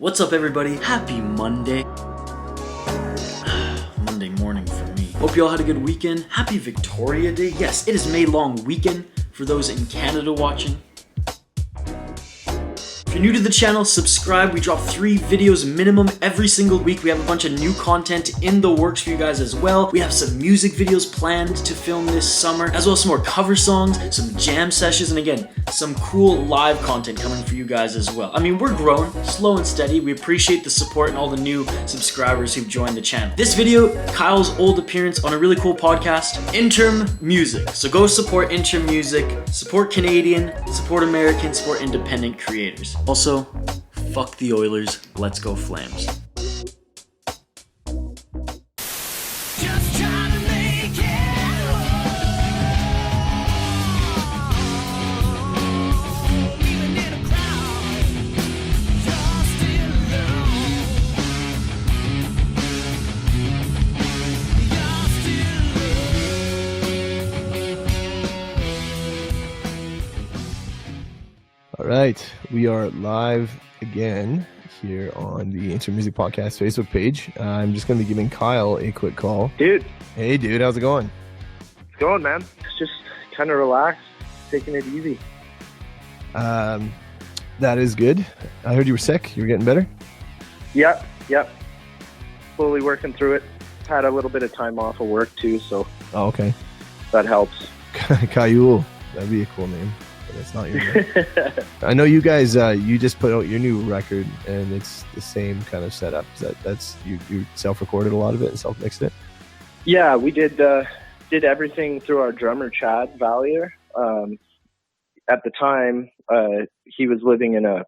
What's up, everybody? Happy Monday. Monday morning for me. Hope you all had a good weekend. Happy Victoria Day. Yes, it is May long weekend for those in Canada watching. If you're new to the channel, subscribe. We drop 3 videos minimum every single week. We have a bunch of new content in the works for you guys as well. We have some music videos planned to film this summer, as well as some more cover songs, some jam sessions, and again, some cool live content coming for you guys as well. I mean, we're growing, slow and steady. We appreciate the support and all the new subscribers who've joined the channel. This video, Kyle's old appearance on a really cool podcast, Interim Music. So go support Interim Music, support Canadian, support American, support independent creators. Also, fuck the Oilers, let's go Flames. All right, we are live again here on the Interim Music Podcast Facebook page. I'm just going to be giving Kyle a quick call. Dude. Hey, dude, how's it going? It's going, man. It's just kind of relaxed, taking it easy. That is good. I heard you were sick. You were getting better? Yep. Slowly working through it. Had a little bit of time off of work, too, so Oh, okay. that helps. Kyle, that'd be a cool name. It's not your name. I know you guys. You just put out your new record, and it's the same kind of setup. That's you self-recorded a lot of it and self-mixed it. Yeah, we did everything through our drummer Chad Valier. At the time, he was living in a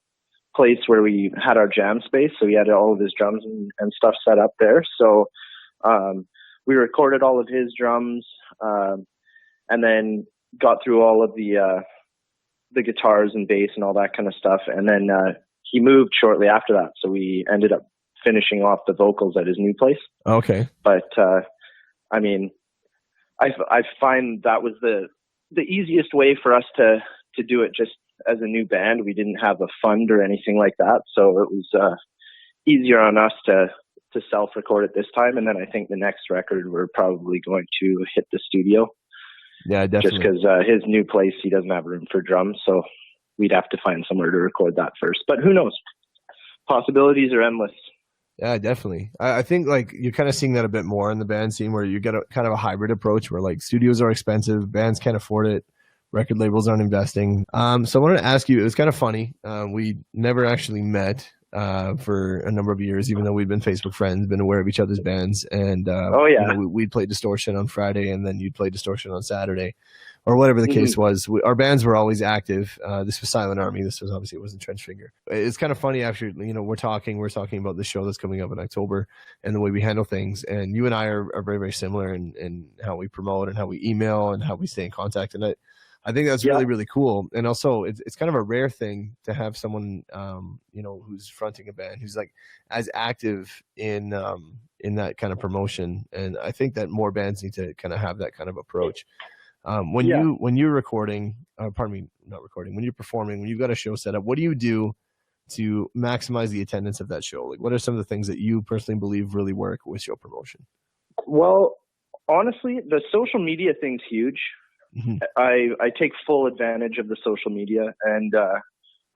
place where we had our jam space, so he had all of his drums and stuff set up there. So we recorded all of his drums, and then got through all of the guitars and bass and all that kind of stuff. And then he moved shortly after that. So we ended up finishing off the vocals at his new place. Okay. But I mean, I find that was the easiest way for us to do it just as a new band. We didn't have a fund or anything like that. So it was easier on us to self-record it this time. And then I think the next record, we're probably going to hit the studio. Yeah, definitely. Just because his new place, he doesn't have room for drums, so we'd have to find somewhere to record that first. But who knows? Possibilities are endless. Yeah, definitely. I think like you're kind of seeing that a bit more in the band scene, where you get a kind of a hybrid approach, where like studios are expensive, bands can't afford it, record labels aren't investing. So I wanted to ask you. It was kind of funny. We never actually met for a number of years, even though we've been Facebook friends, been aware of each other's bands. And we'd play Distortion on Friday, and then you'd play Distortion on Saturday, or whatever the case was. Our bands were always active. This was Silent Army. This was obviously, it wasn't Trenchfinger. It's kind of funny, actually. We're talking about the show that's coming up in October and the way we handle things. And you and I are very, very similar in how we promote and how we email and how we stay in contact. And I think that's really, really cool. And also it's kind of a rare thing to have someone, who's fronting a band, who's like as active in that kind of promotion. And I think that more bands need to kind of have that kind of approach. When you're recording, when you're performing, when you've got a show set up, what do you do to maximize the attendance of that show? Like, what are some of the things that you personally believe really work with show promotion? Well, honestly, the social media thing's huge. Mm-hmm. I take full advantage of the social media and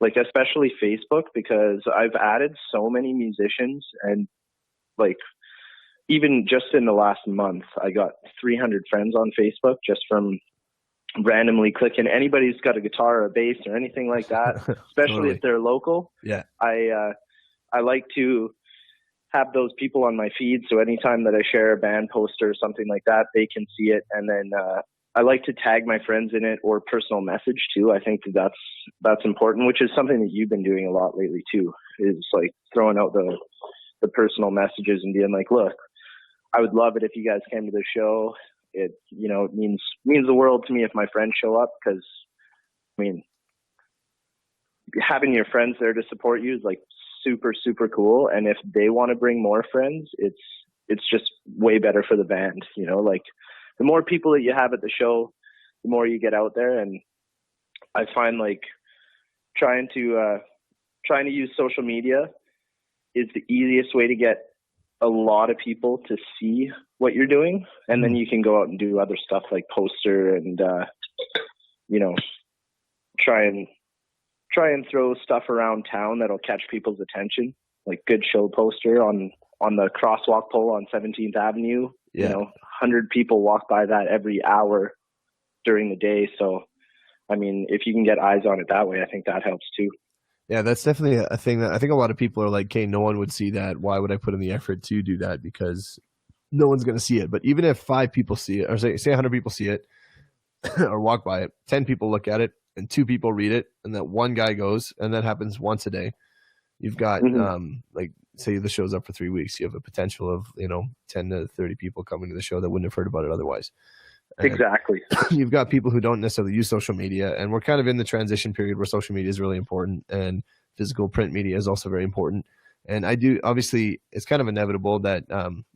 especially Facebook, because I've added so many musicians, and like even just in the last month I got 300 friends on Facebook just from randomly clicking. Anybody who's got a guitar or a bass or anything like that, especially totally. If they're local. Yeah. I like to have those people on my feed, so anytime that I share a band poster or something like that, they can see it. And then I like to tag my friends in it, or personal message too. I think that's important, which is something that you've been doing a lot lately too, is like throwing out the personal messages and being like, look, I would love it if you guys came to the show. It means the world to me if my friends show up, because I mean, having your friends there to support you is like super, super cool. And if they want to bring more friends, it's just way better for the band, like the more people that you have at the show, the more you get out there. And I find like trying to use social media is the easiest way to get a lot of people to see what you're doing, and then you can go out and do other stuff like poster and try and throw stuff around town that'll catch people's attention, like good show poster on the crosswalk pole on 17th Avenue. 100 people walk by that every hour during the day. So, I mean, if you can get eyes on it that way, I think that helps too. Yeah, that's definitely a thing that I think a lot of people are like, okay, no one would see that. Why would I put in the effort to do that? Because no one's going to see it. But even if 5 people see it, or say 100 people see it or walk by it, 10 people look at it and 2 people read it, and that one guy goes, and that happens once a day. You've got, like, say the show's up for 3 weeks. You have a potential of, 10 to 30 people coming to the show that wouldn't have heard about it otherwise. And exactly. You've got people who don't necessarily use social media, and we're kind of in the transition period where social media is really important, and physical print media is also very important. And obviously, it's kind of inevitable that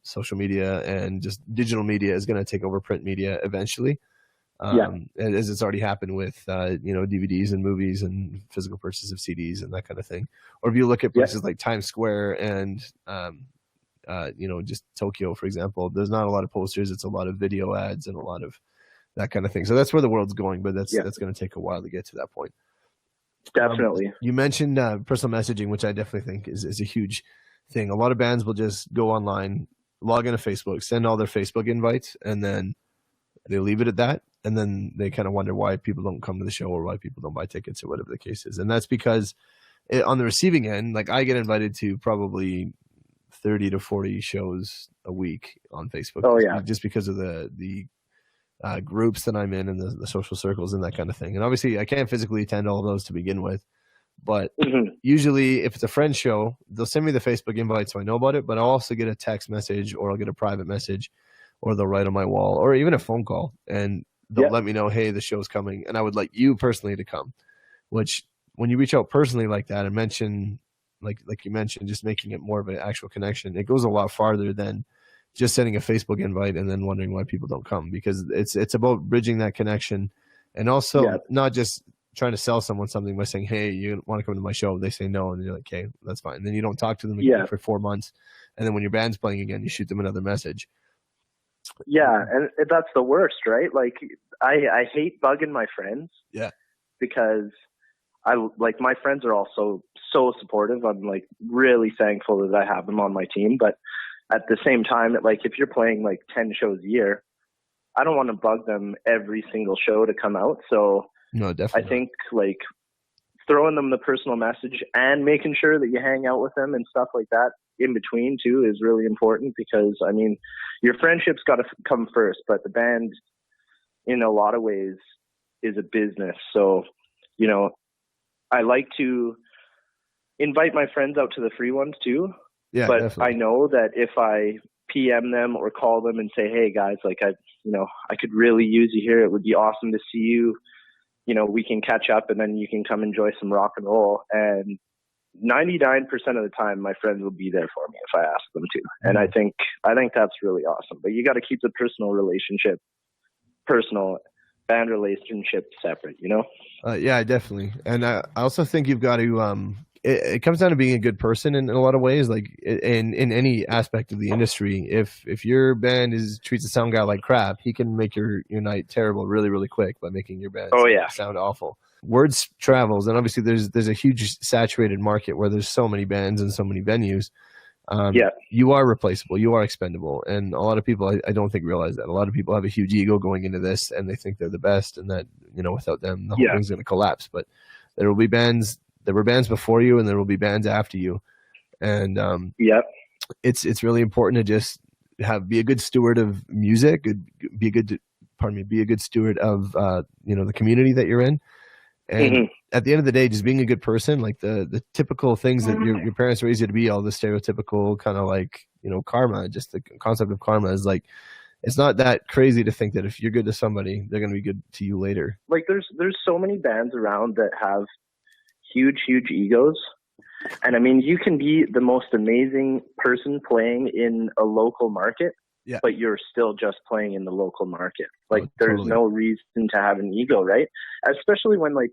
social media and just digital media is going to take over print media eventually. As it's already happened with, DVDs and movies and physical purchases of CDs and that kind of thing. Or if you look at places like Times Square and, just Tokyo, for example, there's not a lot of posters. It's a lot of video ads and a lot of that kind of thing. So that's where the world's going, but that's going to take a while to get to that point. Definitely. You mentioned personal messaging, which I definitely think is a huge thing. A lot of bands will just go online, log into Facebook, send all their Facebook invites, and then they leave it at that. And then they kind of wonder why people don't come to the show or why people don't buy tickets or whatever the case is. And that's because on the receiving end, like I get invited to probably 30 to 40 shows a week on Facebook. Oh, yeah. Just because of the groups that I'm in and the social circles and that kind of thing. And obviously I can't physically attend all of those to begin with. But usually if it's a friend show, they'll send me the Facebook invite so I know about it. But I'll also get a text message, or I'll get a private message, or they'll write on my wall, or even a phone call. And they'll let me know, hey, the show's coming, and I would like you personally to come. Which, when you reach out personally like that and mention, like you mentioned, just making it more of an actual connection, it goes a lot farther than just sending a Facebook invite and then wondering why people don't come. Because it's about bridging that connection, and also not just trying to sell someone something by saying, hey, you want to come to my show? They say no, and you're like, okay, that's fine. And then you don't talk to them again for 4 months, and then when your band's playing again, you shoot them another message. Yeah, and that's the worst, right? Like, I hate bugging my friends. Yeah. Because my friends are also so supportive. I'm like really thankful that I have them on my team. But at the same time, like if you're playing like 10 shows a year, I don't want to bug them every single show to come out. So no, definitely. I think like throwing them the personal message and making sure that you hang out with them and stuff like that in between too is really important, because I mean, your friendship's got to come first, but the band in a lot of ways is a business. So, I like to invite my friends out to the free ones too. Yeah, but definitely. I know that if I PM them or call them and say, hey guys, like I could really use you here. It would be awesome to see you. We can catch up and then you can come enjoy some rock and roll. And 99% of the time, my friends will be there for me if I ask them to. And I think that's really awesome. But you got to keep the personal band relationship separate, Yeah, definitely. And I also think you've got to, it comes down to being a good person in a lot of ways, like in any aspect of the industry. If your band treats a sound guy like crap, he can make your night terrible really, really quick by making your band sound awful. Words travels, and obviously there's a huge saturated market where there's so many bands and so many venues. You are replaceable, you are expendable, and a lot of people I don't think realize that. A lot of people have a huge ego going into this, and they think they're the best, and that without them the whole thing's going to collapse. But there will be bands. There were bands before you, and there will be bands after you, and it's really important to just be a good steward of music, be a good steward of the community that you're in. And at the end of the day, just being a good person, like the typical things that your parents raised you to be, all the stereotypical kind of like, karma, just the concept of karma is like, it's not that crazy to think that if you're good to somebody, they're going to be good to you later. Like there's so many bands around that have huge egos. And I mean, you can be the most amazing person playing in a local market, but you're still just playing in the local market. Like there's no reason to have an ego, right? Especially when like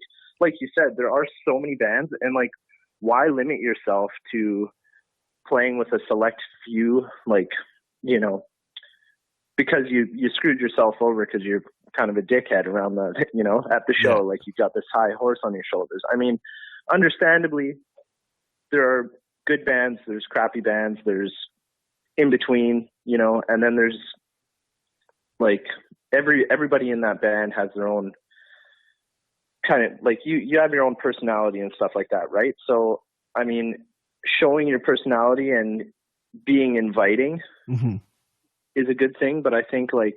you said, there are so many bands, and like why limit yourself to playing with a select few, like, you know, because you screwed yourself over because you're kind of a dickhead around the, you know, at the show, like you got this high horse on your shoulders. I mean, understandably, there are good bands, there's crappy bands, there's in between, you know, and then there's like everybody in that band has their own kind of like you have your own personality and stuff like that, right? So, I mean, showing your personality and being inviting is a good thing, but I think like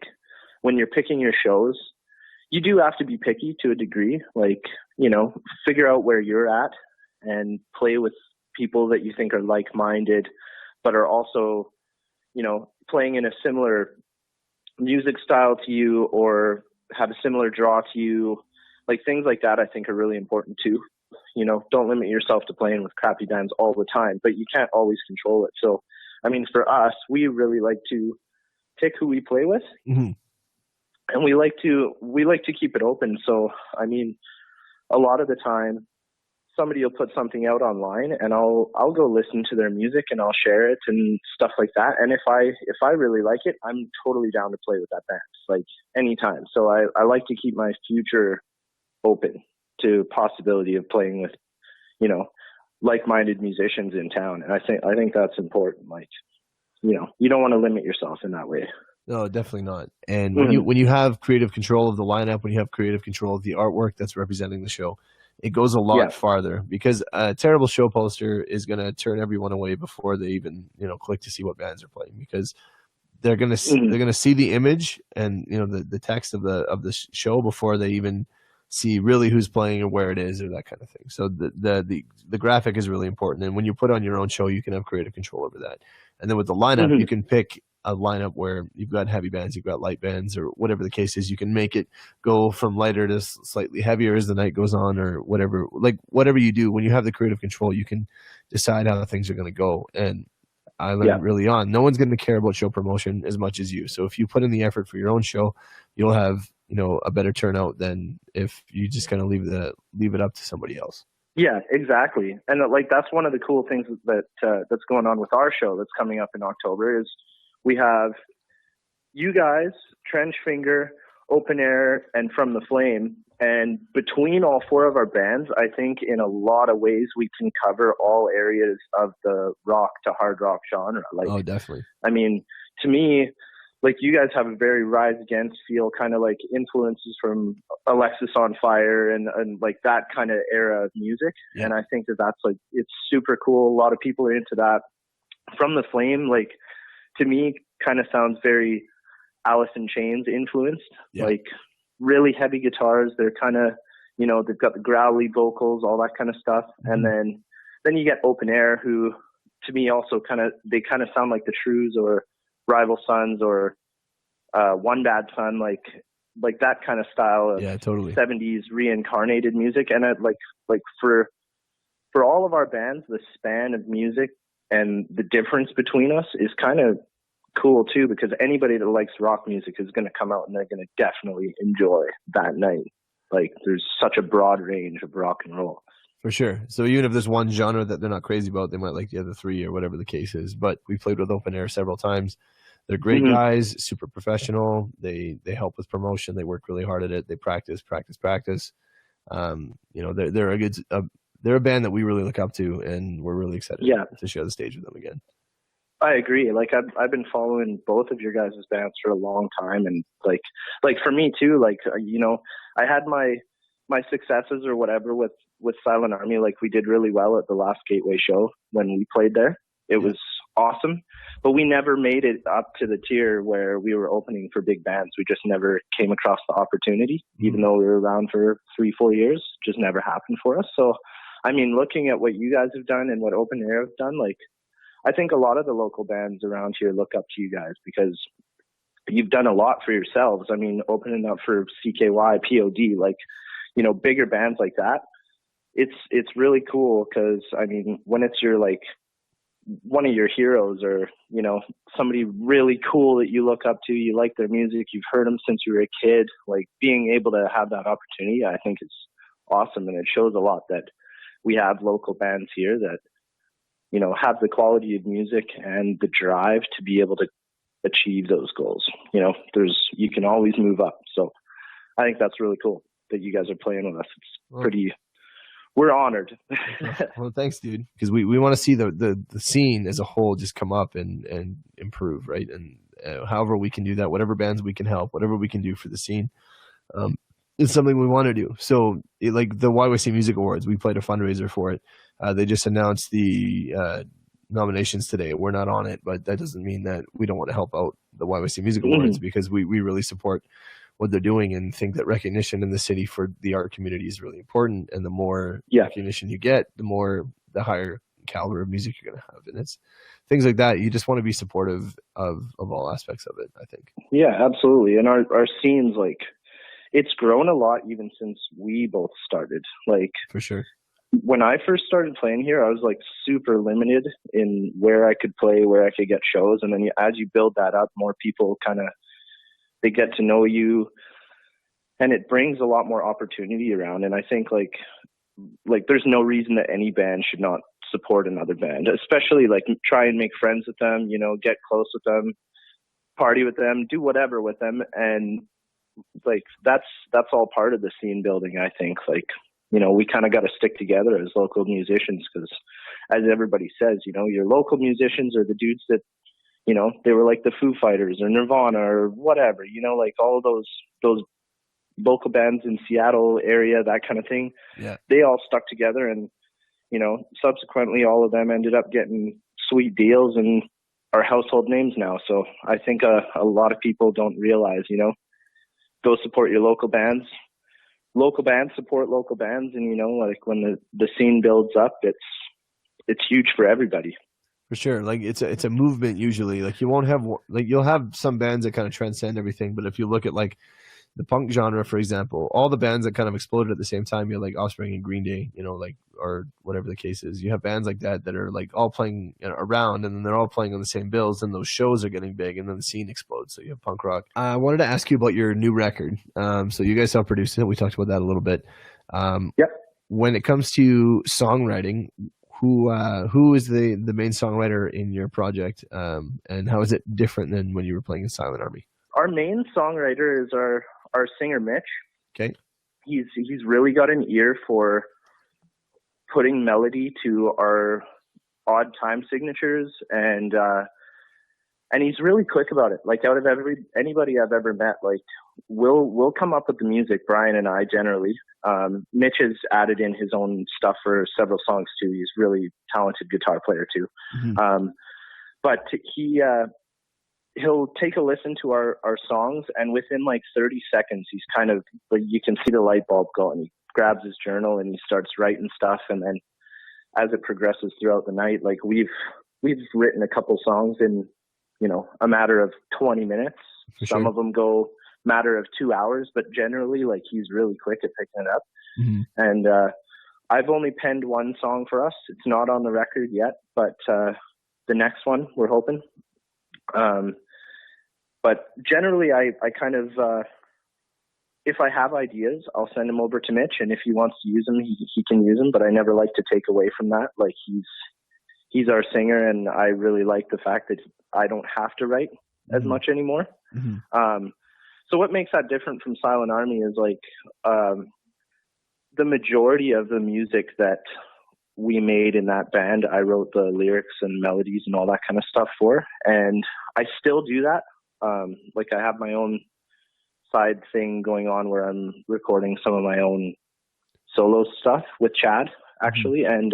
when you're picking your shows, you do have to be picky to a degree, like, you know, figure out where you're at and play with people that you think are like-minded, but are also, you know, playing in a similar music style to you or have a similar draw to you. Like things like that I think are really important too. You know, don't limit yourself to playing with crappy bands all the time, but you can't always control it. So, I mean, for us, we really like to pick who we play with, and we like to keep it open. So, I mean, a lot of the time, somebody will put something out online, and I'll go listen to their music and I'll share it and stuff like that. And if I really like it, I'm totally down to play with that band, like anytime. So I like to keep my future open to possibility of playing with, you know, like-minded musicians in town. And I think that's important. Like, you know, you don't want to limit yourself in that way. No, definitely not. And when you have creative control of the lineup, when you have creative control of the artwork that's representing the show, it goes a lot farther, because a terrible show poster is going to turn everyone away before they even, you know, click to see what bands are playing, because they're going to they're going to see the image and, you know, the text of the show before they even see really who's playing or where it is or that kind of thing. So the graphic is really important. And when you put on your own show, you can have creative control over that. And then with the lineup, you can pick a lineup where you've got heavy bands, you've got light bands, or whatever the case is. You can make it go from lighter to slightly heavier as the night goes on, or whatever. Like whatever you do, when you have the creative control, you can decide how things are going to go. And I learned really on, no one's going to care about show promotion as much as you. So if you put in the effort for your own show, you'll have, you know, a better turnout than if you just kind of leave it up to somebody else. Yeah, exactly. And like that's one of the cool things that that's going on with our show that's coming up in October is we have you guys, Trenchfinger, Open Air, and From the Flame. And between all four of our bands, I think in a lot of ways we can cover all areas of the rock to hard rock genre. Like, oh, definitely. I mean, to me, like you guys have a very Rise Against feel, kind of like influences from Alexis on Fire and like that kind of era of music. Yeah. And I think that's like, it's super cool. A lot of people are into that. From the Flame, like to me, kind of sounds very Alice in Chains influenced, like really heavy guitars. They're kind of, you know, they've got the growly vocals, all that kind of stuff. And then you get Open Air, who to me also they kind of sound like the Shrews or Rival Sons or One Bad Son, like that kind of style of 70s reincarnated music. And like for all of our bands, the span of music and the difference between us is kind of cool too, because anybody that likes rock music is going to come out and they're going to definitely enjoy that night. Like there's such a broad range of rock and roll. For sure. So even if there's one genre that they're not crazy about, they might like the other three or whatever the case is. But we played with Open Air several times. They're great guys, super professional. They help with promotion. They work really hard at it. They practice. You know, they're a band that we really look up to, and we're really excited to share the stage with them again. I agree. Like I've been following both of your guys' bands for a long time, and like for me too. Like you know, I had my successes or whatever with Silent Army. Like we did really well at the last Gateway show when we played there. It was awesome, but we never made it up to the tier where we were opening for big bands. We just never came across the opportunity, even though we were around for 3-4 years. Just never happened for us. So, I mean, looking at what you guys have done and what Open Air have done, like I think a lot of the local bands around here look up to you guys because you've done a lot for yourselves. I mean, opening up for CKY, POD, like, you know, bigger bands like that. It's really cool because, I mean, when it's your like one of your heroes or, you know, somebody really cool that you look up to, you like their music, you've heard them since you were a kid, like being able to have that opportunity, I think is awesome. And it shows a lot that we have local bands here that have the quality of music and the drive to be able to achieve those goals. You can always move up. So I think that's really cool that you guys are playing with us. It's we're honored. Well, thanks, dude. Because we want to see the scene as a whole just come up and improve, right? And however we can do that, whatever bands we can help, whatever we can do for the scene, it's something we want to do. So like the YYC Music Awards, we played a fundraiser for it. They just announced the nominations today. We're not on it, but that doesn't mean that we don't want to help out the YYC Music Awards, because we really support what they're doing and think that recognition in the city for the art community is really important. And the more recognition you get, the higher caliber of music you're going to have. And it's things like that. You just want to be supportive of all aspects of it, I think. Yeah, absolutely. And our scenes, like, it's grown a lot even since we both started. Like, for sure. When I first started playing here, I was like super limited in where I could play, where I could get shows. And then as you build that up, more people they get to know you, and it brings a lot more opportunity around. And I think like there's no reason that any band should not support another band, especially like try and make friends with them, get close with them, party with them, do whatever with them. And like, that's all part of the scene building. I think we kind of got to stick together as local musicians, because as everybody says, your local musicians are the dudes that, they were like the Foo Fighters or Nirvana or whatever, like all of those local bands in Seattle area, that kind of thing. Yeah. They all stuck together, and, subsequently all of them ended up getting sweet deals and are household names now. So I think a lot of people don't realize, go support your local bands. Local bands support local bands, and like when the scene builds up, it's huge for everybody. For sure. Like it's a movement usually. Like you won't have, like you'll have some bands that kind of transcend everything. But if you look at like the punk genre, for example, all the bands that kind of exploded at the same time, you have like Offspring and Green Day, or whatever the case is. You have bands like that are like all playing around, and then they're all playing on the same bills, and those shows are getting big, and then the scene explodes. So you have punk rock. I wanted to ask you about your new record. So you guys self-produced it. We talked about that a little bit. Yep. When it comes to songwriting, who is the main songwriter in your project, and how is it different than when you were playing in Silent Army? Our main songwriter is our singer Mitch. Okay. He's really got an ear for putting melody to our odd time signatures, and he's really quick about it. Like, out of anybody I've ever met, like we'll come up with the music, Brian and I generally. Mitch has added in his own stuff for several songs too. He's really talented guitar player too. Mm-hmm. But he'll take a listen to our songs, and within like 30 seconds, he's kind of like, you can see the light bulb go, and he grabs his journal and he starts writing stuff. And then as it progresses throughout the night, like we've written a couple songs in, a matter of 20 minutes. For Some sure. of them go matter of 2 hours, but generally like he's really quick at picking it up. Mm-hmm. And I've only penned one song for us. It's not on the record yet, but the next one we're hoping. But generally I kind of, if I have ideas, I'll send them over to Mitch, and if he wants to use them, he can use them, but I never like to take away from that. Like he's our singer, and I really like the fact that I don't have to write as much anymore. Mm-hmm. So what makes that different from Silent Army is like, the majority of the music that we made in that band, I wrote the lyrics and melodies and all that kind of stuff for, and I still do that. Like I have my own side thing going on where I'm recording some of my own solo stuff with Chad, actually. And,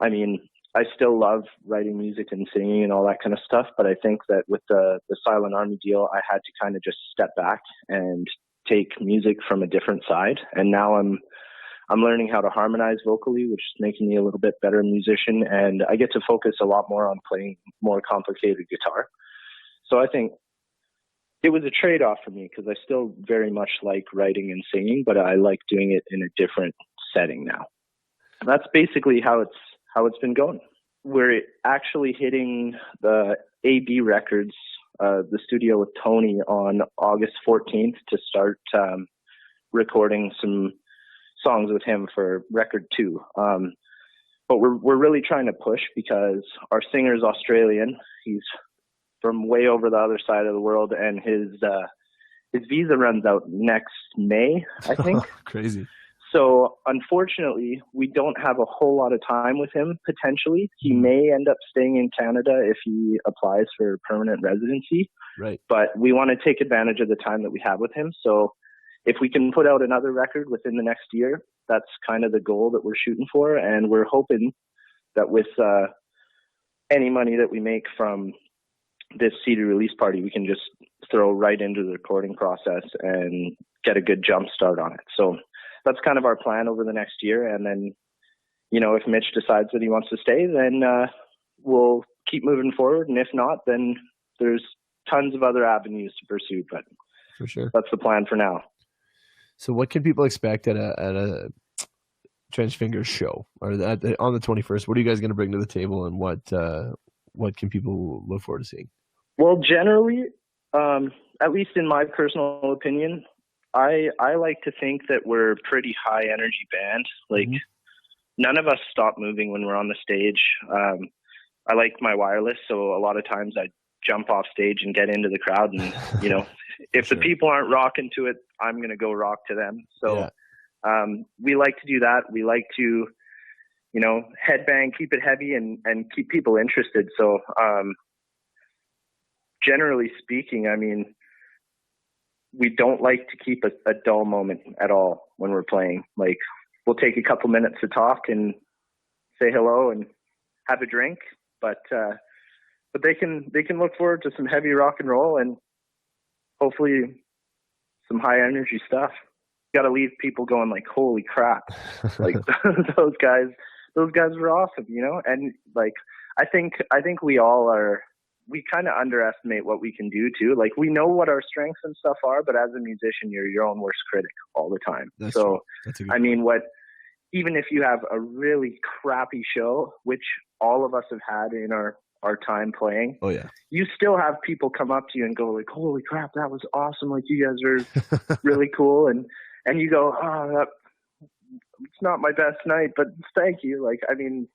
I mean, I still love writing music and singing and all that kind of stuff. But I think that with the Silent Army deal, I had to kind of just step back and take music from a different side. And now I'm learning how to harmonize vocally, which is making me a little bit better musician. And I get to focus a lot more on playing more complicated guitar. So I think it was a trade-off for me, because I still very much like writing and singing, but I like doing it in a different setting now. That's basically how it's been going. We're actually hitting the AB Records, the studio with Tony, on August 14th to start recording some songs with him for record 2. but we're really trying to push because our singer is Australian. He's from way over the other side of the world, and his visa runs out next May, I think. Crazy. So unfortunately, we don't have a whole lot of time with him, potentially. He may end up staying in Canada if he applies for permanent residency. Right. But we want to take advantage of the time that we have with him. So if we can put out another record within the next year, that's kind of the goal that we're shooting for. And we're hoping that with any money that we make from this CD release party, we can just throw right into the recording process and get a good jump start on it. So that's kind of our plan over the next year. And then, you know, if Mitch decides that he wants to stay, then we'll keep moving forward. And if not, then there's tons of other avenues to pursue. But for sure, that's the plan for now. So what can people expect at a Trenchfinger show or on the 21st? What are you guys going to bring to the table, and what can people look forward to seeing? Well, generally, at least in my personal opinion, I like to think that we're a pretty high energy band. Like, none of us stop moving when we're on the stage. I like my wireless, so a lot of times I jump off stage and get into the crowd, and you know, if the people aren't rocking to it, I'm going to go rock to them. So we like to do that. We like to, you know, headbang, keep it heavy, and keep people interested. So generally speaking, I mean, we don't like to keep a dull moment at all when we're playing. Like, we'll take a couple minutes to talk and say hello and have a drink, but they can look forward to some heavy rock and roll and hopefully some high energy stuff. Got to leave people going like, holy crap. Like those guys were awesome, you know? And like, I think we all are, we kind of underestimate what we can do too. Like, we know what our strengths and stuff are, but as a musician, you're your own worst critic all the time. That's so, true. I mean, even if you have a really crappy show, which all of us have had in our time playing, you still have people come up to you and go like, holy crap, that was awesome. Like, you guys are really cool. And you go, oh, it's not my best night, but thank you. Like, I mean,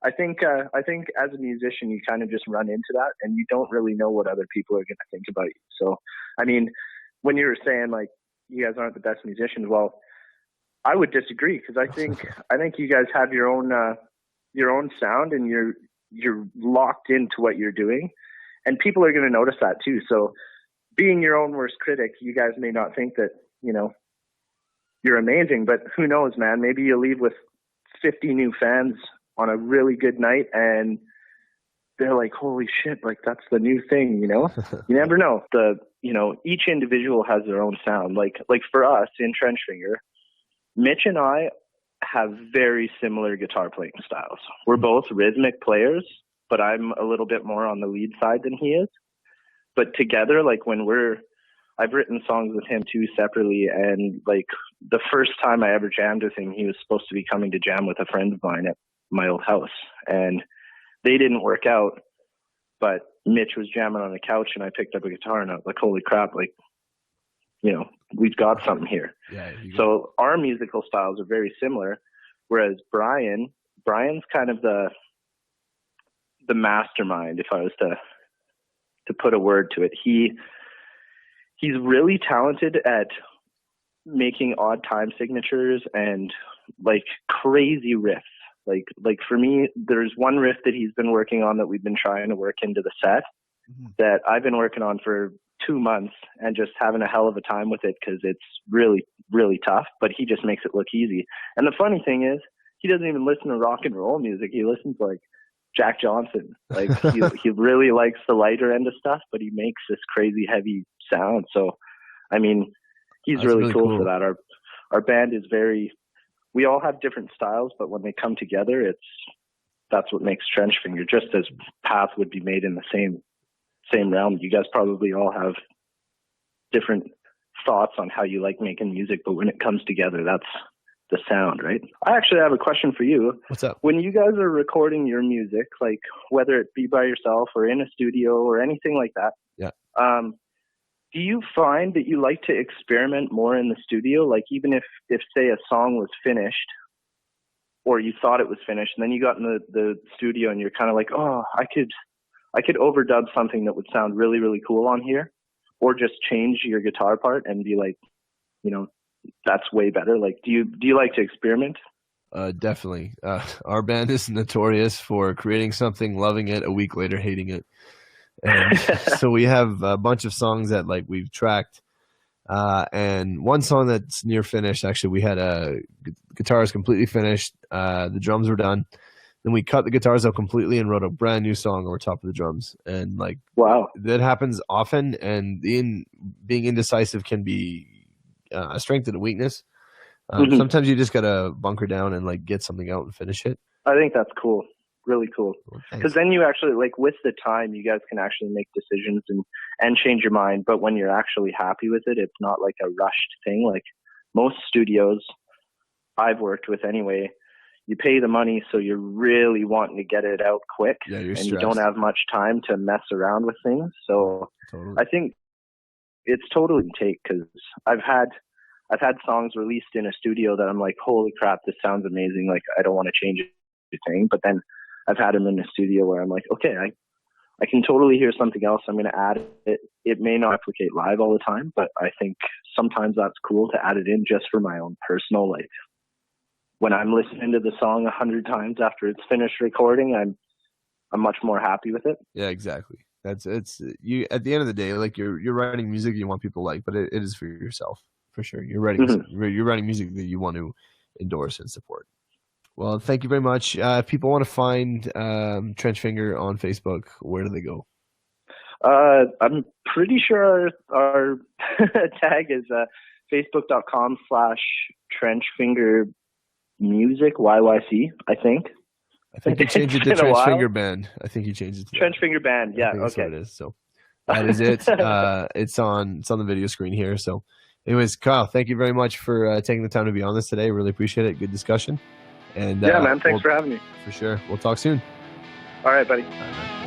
I think as a musician, you kind of just run into that, and you don't really know what other people are going to think about you. So, I mean, when you were saying like you guys aren't the best musicians, well, I would disagree, because I think you guys have your own sound, and you're locked into what you're doing, and people are going to notice that too. So, being your own worst critic, you guys may not think that, you know, you're amazing, but who knows, man? Maybe you leave with 50 new fans on a really good night, and they're like, holy shit, like, that's the new thing, you know? You never know. Each individual has their own sound. Like for us in Trenchfinger, Mitch and I have very similar guitar playing styles. We're both rhythmic players, but I'm a little bit more on the lead side than he is. But together, like, I've written songs with him too separately, and like the first time I ever jammed with him, he was supposed to be coming to jam with a friend of mine at my old house, and they didn't work out, but Mitch was jamming on the couch, and I picked up a guitar, and I was like, holy crap, like, you know, we've got something here. So our musical styles are very similar, whereas Brian's kind of the mastermind, if I was to put a word to it. He's really talented at making odd time signatures and like crazy riffs. Like for me, there's one riff that he's been working on that we've been trying to work into the set that I've been working on for 2 months and just having a hell of a time with it, because it's really, really tough, but he just makes it look easy. And the funny thing is, he doesn't even listen to rock and roll music. He listens to like Jack Johnson. Like he really likes the lighter end of stuff, but he makes this crazy heavy sound. So, I mean, he's really cool for that. Our band is we all have different styles, but when they come together, that's what makes Trenchfinger, just as Path would be made in the same realm. You guys probably all have different thoughts on how you like making music, but when it comes together, that's the sound, right? I actually have a question for you. What's up? When you guys are recording your music, like whether it be by yourself or in a studio or anything like that, do you find that you like to experiment more in the studio? Like, even if say a song was finished or you thought it was finished, and then you got in the studio and you're kind of like, oh, I could overdub something that would sound really, really cool on here, or just change your guitar part and be like, that's way better. Like, do you like to experiment? Definitely. Our band is notorious for creating something, loving it, a week later hating it. And so we have a bunch of songs that like we've tracked. And one song that's near finished, actually, we had guitar is completely finished. The drums were done. Then we cut the guitars out completely and wrote a brand new song over top of the drums. And like, wow, that happens often. And being indecisive can be a strength and a weakness. Sometimes you just gotta bunker down and like get something out and finish it. I think that's cool, really cool. Because then you actually, like, with the time, you guys can actually make decisions and change your mind. But when you're actually happy with it, it's not like a rushed thing. Like most studios I've worked with anyway, you pay the money, so you're really wanting to get it out quick, and you don't have much time to mess around with things. So totally. I think it's totally take, because I've had songs released in a studio that I'm like, holy crap, this sounds amazing. Like, I don't want to change anything. But then I've had them in a studio where I'm like, okay, I can totally hear something else. I'm going to add it. It may not replicate live all the time, but I think sometimes that's cool to add it in just for my own personal, like, when I'm listening to the song 100 times after it's finished recording, I'm much more happy with it. Yeah, exactly. It's you at the end of the day, like you're writing music you want people to like, but it is for yourself. For sure. You're writing music that you want to endorse and support. Well, thank you very much. If people want to find Trenchfinger on Facebook, where do they go? I'm pretty sure our tag is facebook.com/Trenchfinger Music, YYC, I think. I think you changed it to Trenchfinger Band. I think you changed it to Trenchfinger Band. Yeah, that's okay. what it is. So that is it. It's on the video screen here. So anyways, Kyle, thank you very much for taking the time to be on this today. Really appreciate it. Good discussion. And yeah, man, thanks for having me. For sure. We'll talk soon. All right, buddy. All right, man.